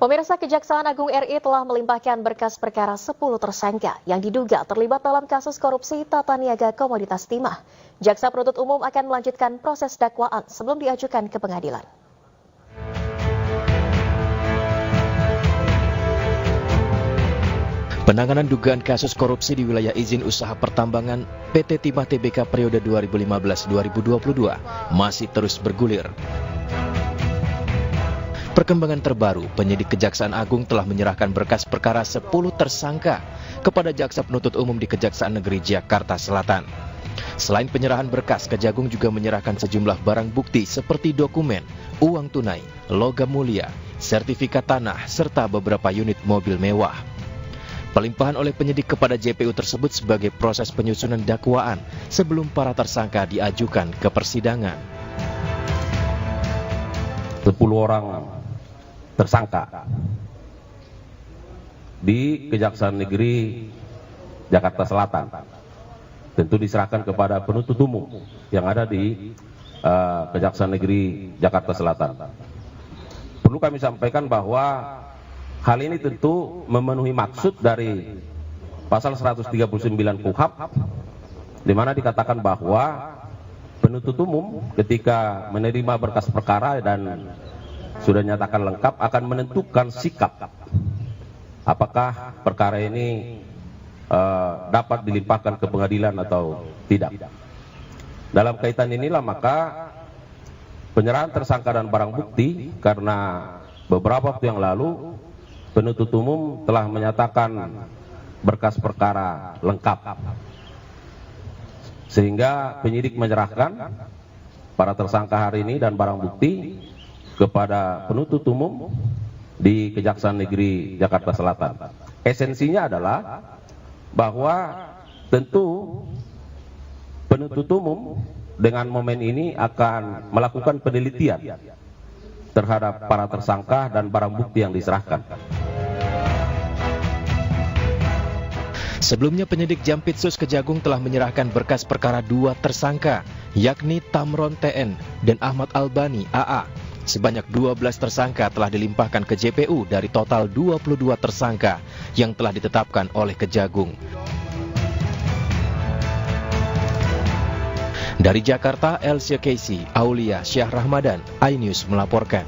Pemirsa, Kejaksaan Agung RI telah melimpahkan berkas perkara 10 tersangka yang diduga terlibat dalam kasus korupsi tata niaga komoditas timah. Jaksa penuntut umum akan melanjutkan proses dakwaan sebelum diajukan ke pengadilan. Penanganan dugaan kasus korupsi di wilayah izin usaha pertambangan PT Timah Tbk periode 2015-2022 masih terus bergulir. Perkembangan terbaru, penyidik Kejaksaan Agung telah menyerahkan berkas perkara 10 tersangka kepada Jaksa Penuntut Umum di Kejaksaan Negeri Jakarta Selatan. Selain penyerahan berkas, Kejagung juga menyerahkan sejumlah barang bukti seperti dokumen, uang tunai, logam mulia, sertifikat tanah, serta beberapa unit mobil mewah. Pelimpahan oleh penyidik kepada JPU tersebut sebagai proses penyusunan dakwaan sebelum para tersangka diajukan ke persidangan. 10 orang tersangka di Kejaksaan Negeri Jakarta Selatan tentu diserahkan kepada penuntut umum yang ada di Kejaksaan Negeri Jakarta Selatan. Perlu kami sampaikan bahwa hal ini tentu memenuhi maksud dari pasal 139 KUHP, di mana dikatakan bahwa penuntut umum ketika menerima berkas perkara dan sudah nyatakan lengkap akan menentukan sikap apakah perkara ini dapat dilimpahkan ke pengadilan atau tidak. Dalam kaitan inilah maka penyerahan tersangka dan barang bukti, karena beberapa waktu yang lalu penuntut umum telah menyatakan berkas perkara lengkap, sehingga penyidik menyerahkan para tersangka hari ini dan barang bukti kepada penuntut umum di Kejaksaan Negeri Jakarta Selatan. Esensinya adalah bahwa tentu penuntut umum dengan momen ini akan melakukan penelitian terhadap para tersangka dan barang bukti yang diserahkan. Sebelumnya penyidik Jampitsus Kejagung telah menyerahkan berkas perkara 2 tersangka, yakni Tamron TN dan Ahmad Albani AA. Sebanyak 12 tersangka telah dilimpahkan ke JPU dari total 22 tersangka yang telah ditetapkan oleh Kejagung. Dari Jakarta, Elsia Casey, Aulia Syah Rahmadan, iNews melaporkan.